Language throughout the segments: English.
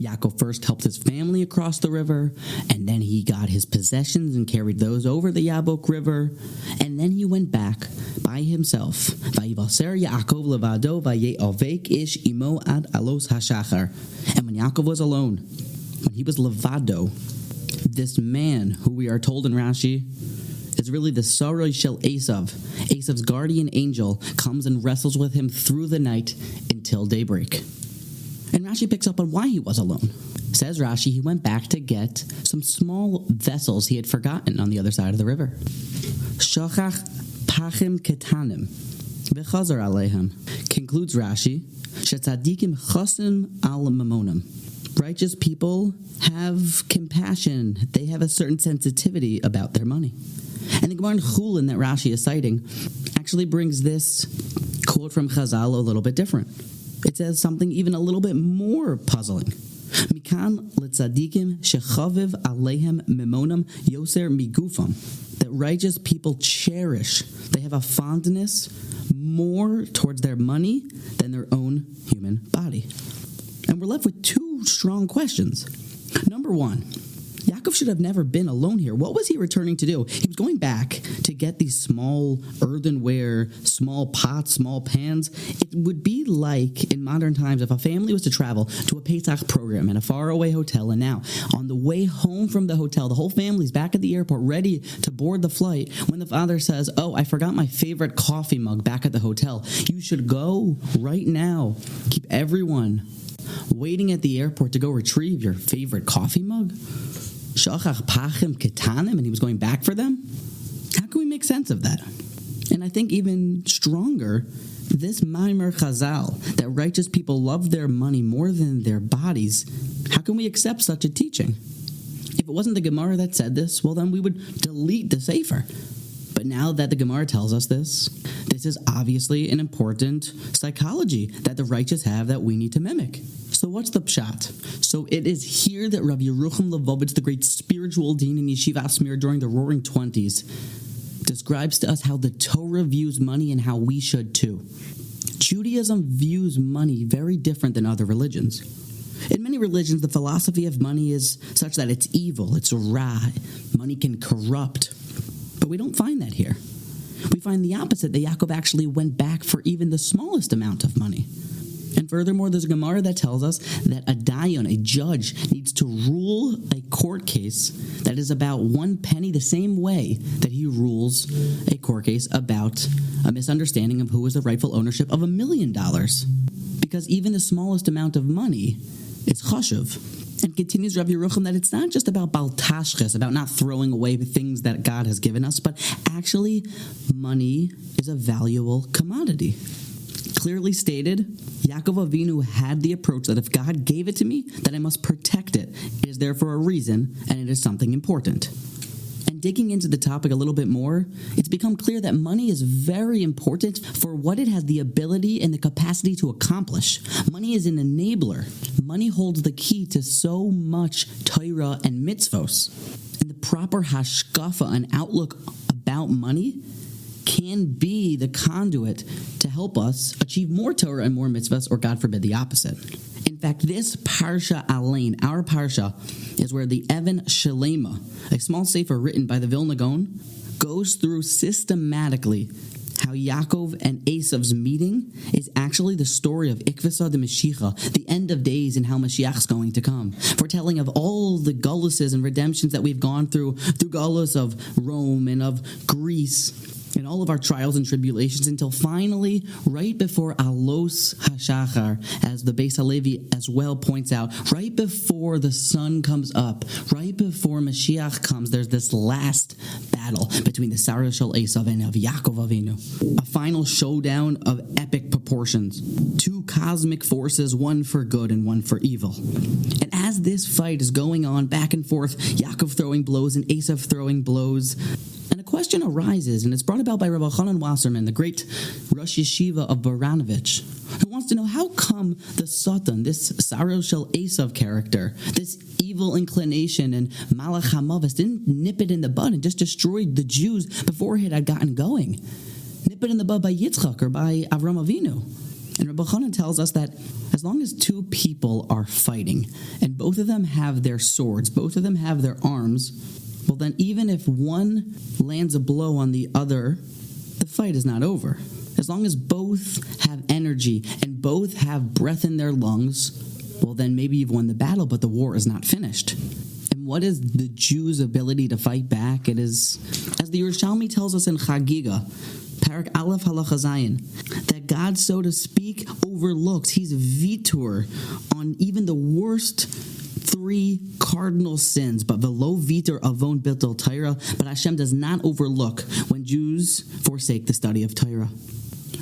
Yaakov first helped his family across the river, and then he got his possessions and carried those over the Yabok River, and then he went back by himself. Vayivaser Yaakov levado vaye'ovek ish imo ad alos hashachar. And when Yaakov was alone, when he was levado, this man, who we are told in Rashi, is really the Saroi Shel Esav. Esav's guardian angel comes and wrestles with him through the night until daybreak. And Rashi picks up on why he was alone. Says Rashi, he went back to get some small vessels he had forgotten on the other side of the river. Shochach pachim ketanim v'chazar aleihim. Concludes Rashi, shetzadikim chosim al mamonim. Righteous people have compassion. They have a certain sensitivity about their money. And the Gemara in Chulin that Rashi is citing actually brings this quote from Chazal a little bit different. It says something even a little bit more puzzling. Mikan litzadikim shechaviv aleihem memonam yoser migufam. That righteous people cherish. They have a fondness more towards their money than their own human body. And we're left with two strong questions. Number one, Yaakov should have never been alone here. What was he returning to do? He was going back to get these small earthenware, small pots, small pans. It would be like in modern times if a family was to travel to a Pesach program in a faraway hotel, and now on the way home from the hotel, the whole family's back at the airport ready to board the flight when the father says, "Oh, I forgot my favorite coffee mug back at the hotel. You should go right now. Keep everyone waiting at the airport to go retrieve your favorite coffee mug." Shachach pachim ketanim, and he was going back for them? How can we make sense of that? And I think even stronger, this Maimer Chazal, that righteous people love their money more than their bodies, how can we accept such a teaching? If it wasn't the Gemara that said this, well then we would delete the Sefer. But now that the Gemara tells us this is obviously an important psychology that the righteous have that we need to mimic. So what's the pshat? So it is here that Rav Yeruchum Levovitz, the great spiritual dean in Yeshiva Asmir during the Roaring Twenties, describes to us how the Torah views money and how we should too. Judaism views money very different than other religions. In many religions, the philosophy of money is such that it's evil, it's ra, money can corrupt. But we don't find that here. We find the opposite, that Yaakov actually went back for even the smallest amount of money. And furthermore, there's a Gemara that tells us that a dayan, a judge, needs to rule a court case that is about 1 penny the same way that he rules a court case about a misunderstanding of who is the rightful ownership of $1 million. Because even the smallest amount of money is chashuv. And continues Rav Yeruchum that it's not just about bal tashches, about not throwing away the things that God has given us, but actually money is a valuable commodity. Clearly stated, Yaakov Avinu had the approach that if God gave it to me, then I must protect it. It is there for a reason, and it is something important. And digging into the topic a little bit more, it's become clear that money is very important for what it has the ability and the capacity to accomplish. Money is an enabler. Money holds the key to so much Torah and mitzvos. And the proper hashkafa, an outlook about money, can be the conduit to help us achieve more Torah and more mitzvahs, or God forbid, the opposite. In fact, this Parsha Alain, our Parsha, is where the Even Shalema, a small sefer written by the Vilna Gaon, goes through systematically how Yaakov and Esav's meeting is actually the story of Ikvasa de Mashiach, the end of days and how Mashiach's going to come. Foretelling of all the guluses and redemptions that we've gone through gulus of Rome and of Greece, in all of our trials and tribulations, until finally, right before Alos HaShachar, as the Beis Halevi as well points out, right before the sun comes up, right before Mashiach comes, there's this last battle between the Sarah Shel Esav and of Yaakov Avinu. A final showdown of epic proportions. Two cosmic forces, one for good and one for evil. And as this fight is going on back and forth, Yaakov throwing blows and Esav throwing blows, and a question arises, and it's brought about by Rav Elchonon Wasserman, the great Rosh Yeshiva of Baranovich, who wants to know how come the Satan, this Sarah Shel Esav character, this evil inclination and Malach HaMavis, didn't nip it in the bud and just destroyed the Jews before it had gotten going. Nip it in the bud by Yitzchak or by Avram Avinu. And Rav Elchonon tells us that as long as two people are fighting, and both of them have their swords, both of them have their arms, well then even if one lands a blow on the other, the fight is not over. As long as both have energy and both have breath in their lungs, well then maybe you've won the battle, but the war is not finished. And what is the Jews' ability to fight back? It is, as the Yerushalmi tells us in Chagiga, Parak Aleph Halacha Zayin, that God, so to speak, overlooks. He's vitur on even the worst three cardinal sins, but velo vitur avon bitul Torah. But Hashem does not overlook when Jews forsake the study of Torah.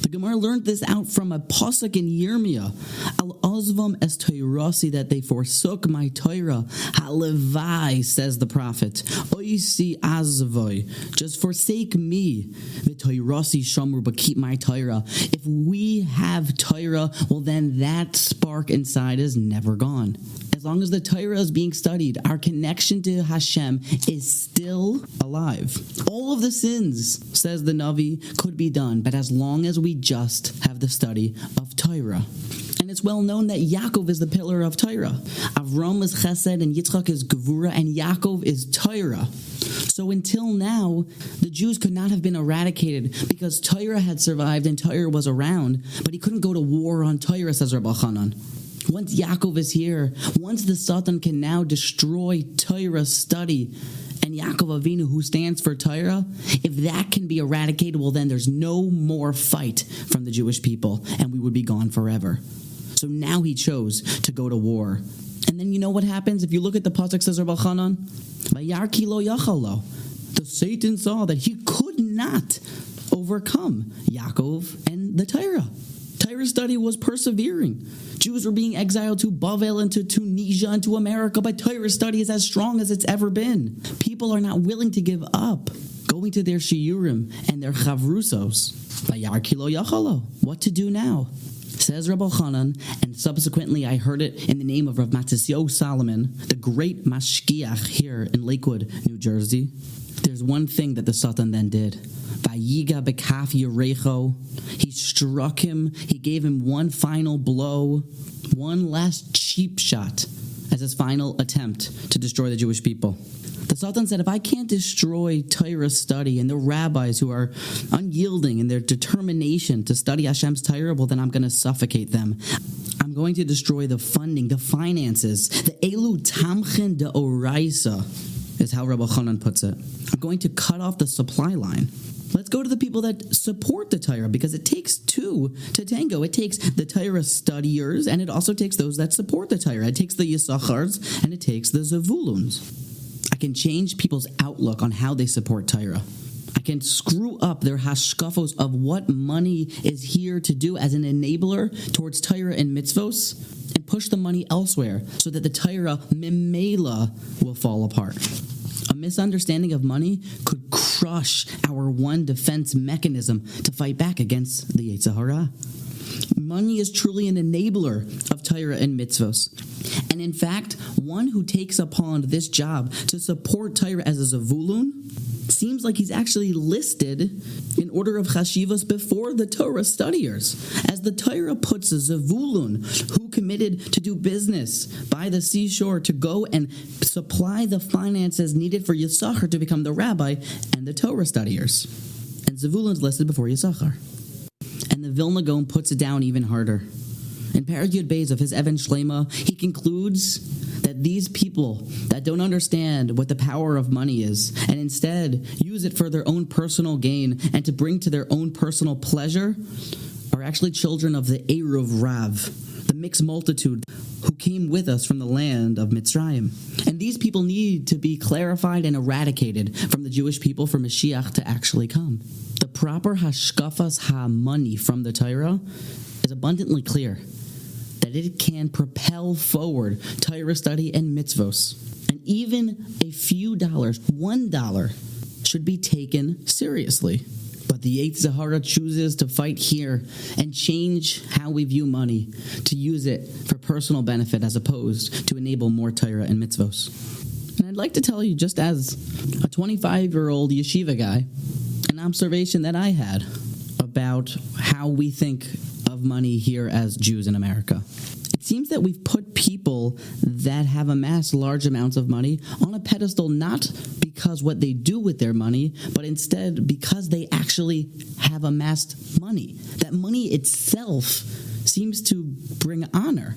The Gemara learned this out from a pasuk in Yirmiyah, Al Ozvam es Toirasi, that they forsook my Torah. Halevai, says the prophet, Oisi azvoy, just forsake me. V'Toirasi shamru, but keep my Torah. If we have Torah, well then that spark inside is never gone. As long as the Torah is being studied, our connection to Hashem is still alive. All of the sins, says the Navi, could be done, but as long as we just have the study of Torah. And it's well known that Yaakov is the pillar of Torah. Avram is Chesed, and Yitzchak is Gevura, and Yaakov is Torah. So until now, the Jews could not have been eradicated because Torah had survived and Torah was around, but he couldn't go to war on Torah, says Rav Elchonon. Once Yaakov is here, once the Satan can now destroy Torah study, and Yaakov Avinu, who stands for Torah, if that can be eradicated, well then there's no more fight from the Jewish people, and we would be gone forever. So now he chose to go to war. And then you know what happens? If you look at the pasuk, says Rav Elchonon, Vayarki lo yachalo. The Satan saw that he could not overcome Yaakov and the Torah. Torah study was persevering. Jews were being exiled to Bavel and to Tunisia and to America, but Torah study is as strong as it's ever been. People are not willing to give up going to their shiurim and their chavrusos. Vayarki lo yachalo. What to do now? Says Rav Elchonon, and subsequently I heard it in the name of Rav Matisyahu Solomon, the great mashgiach here in Lakewood, New Jersey. There's one thing that the Satan then did. Vayiga bekaf Yerecho. He struck him. He gave him one final blow, one last cheap shot as his final attempt to destroy the Jewish people. The Satan said, if I can't destroy Torah study and the rabbis who are unyielding in their determination to study Hashem's Torah, well, then I'm going to suffocate them. I'm going to destroy the funding, the finances. The Elu Tamchen de Oraisa is how Rav Elchonon puts it. I'm going to cut off the supply line. Let's go to the people that support the Torah, because it takes two to tango. It takes the Torah studiers, and it also takes those that support the Torah. It takes the Yisachars, and it takes the Zavuluns. I can change people's outlook on how they support Torah. I can screw up their hashkafos of what money is here to do as an enabler towards Torah and mitzvos, and push the money elsewhere so that the Torah memela will fall apart. A misunderstanding of money could crush our one defense mechanism to fight back against the Yetzer Hara. Money is truly an enabler of Torah and mitzvos. And in fact, one who takes upon this job to support Torah as a Zavulun seems like he's actually listed in order of chashivas before the Torah studiers. As the Torah puts a Zavulun who committed to do business by the seashore to go and supply the finances needed for Yisachar to become the rabbi and the Torah studiers. And Zavulun's listed before Yisachar. And the Vilna Gaon puts it down even harder. In Parag Yud Beis of his Even Shlema, he concludes that these people that don't understand what the power of money is, and instead use it for their own personal gain and to bring to their own personal pleasure, are actually children of the Eruv Rav, the mixed multitude who came with us from the land of Mitzrayim. And these people need to be clarified and eradicated from the Jewish people for Mashiach to actually come. The proper hashkafas ha-money from the Torah is abundantly clear that it can propel forward Torah study and mitzvos. And even a few dollars, $1, should be taken seriously. But the Yetzer Hara chooses to fight here and change how we view money, to use it for personal benefit as opposed to enable more Torah and mitzvos. And I'd like to tell you, just as a 25-year-old yeshiva guy, an observation that I had about how we think of of money here as Jews in America. It seems that we've put people that have amassed large amounts of money on a pedestal not because what they do with their money, but instead because they actually have amassed money. That money itself seems to bring honor.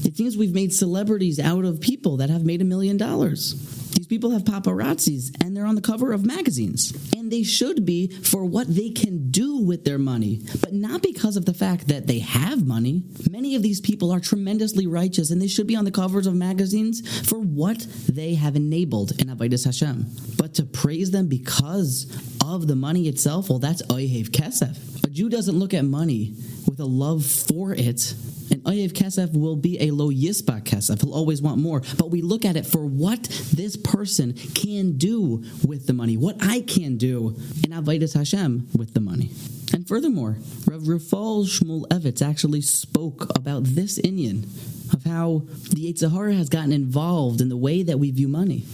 It seems we've made celebrities out of people that have made $1 million. These people have paparazzis, and they're on the cover of magazines. And they should be for what they can do with their money, but not because of the fact that they have money. Many of these people are tremendously righteous, and they should be on the covers of magazines for what they have enabled in Avodas Hashem. But to praise them because of the money itself, well, that's oyev kesef. A Jew doesn't look at money with a love for it. And oyev kesef will be a lo yispa kesef. He'll always want more. But we look at it for what this person can do with the money, what I can do in Avodas Hashem with the money. And furthermore, Rav Yeruchum Levovitz actually spoke about this inyan of how the Yetzer Hara has gotten involved in the way that we view money.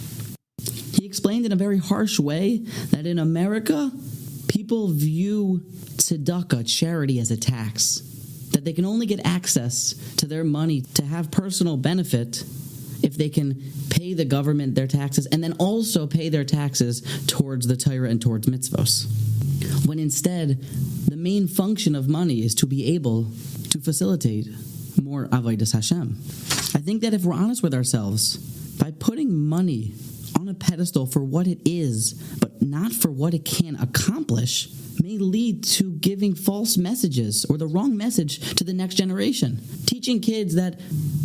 He explained in a very harsh way that in America, people view tzedakah, charity, as a tax. That they can only get access to their money to have personal benefit if they can pay the government their taxes and then also pay their taxes towards the Torah and towards mitzvos. When instead, the main function of money is to be able to facilitate more avodas Hashem. I think that if we're honest with ourselves, by putting money on a pedestal for what it is, but not for what it can accomplish, may lead to giving false messages or the wrong message to the next generation. Teaching kids that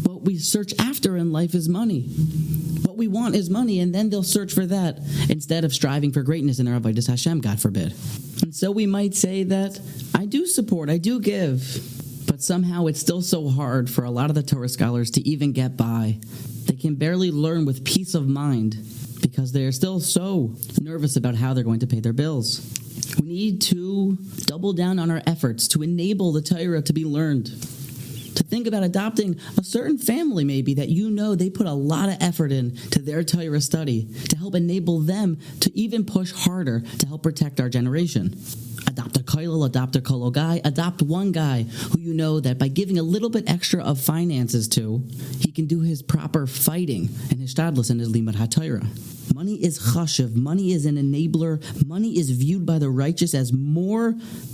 what we search after in life is money. What we want is money, and then they'll search for that instead of striving for greatness in their avodas Hashem, God forbid. And so we might say that I do support, I do give, but somehow it's still so hard for a lot of the Torah scholars to even get by. They can barely learn with peace of mind because they are still so nervous about how they're going to pay their bills. We need to double down on our efforts to enable the Torah to be learned. To think about adopting a certain family maybe that you know they put a lot of effort in to their Torah study to help enable them to even push harder to help protect our generation. Adopt a kollel, adopt a kollel guy, adopt one guy who you know that by giving a little bit extra of finances to, he can do his proper fighting and his shtadlus and his limud haTorah. Money is chashiv. Money is an enabler. Money is viewed by the righteous as more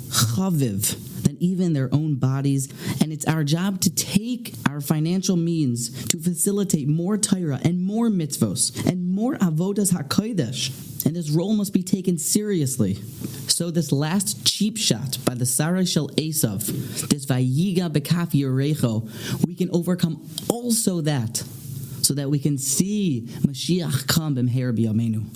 chaviv than even their own bodies. And it's our job to take our financial means to facilitate more Torah and more mitzvos and more avodas hakodesh. And this role must be taken seriously. So this last cheap shot by the Sarai Shel Esav, this Vayiga Bekaf Yerecho, we can overcome also that, so that we can see Mashiach come b'mher b'yameinu.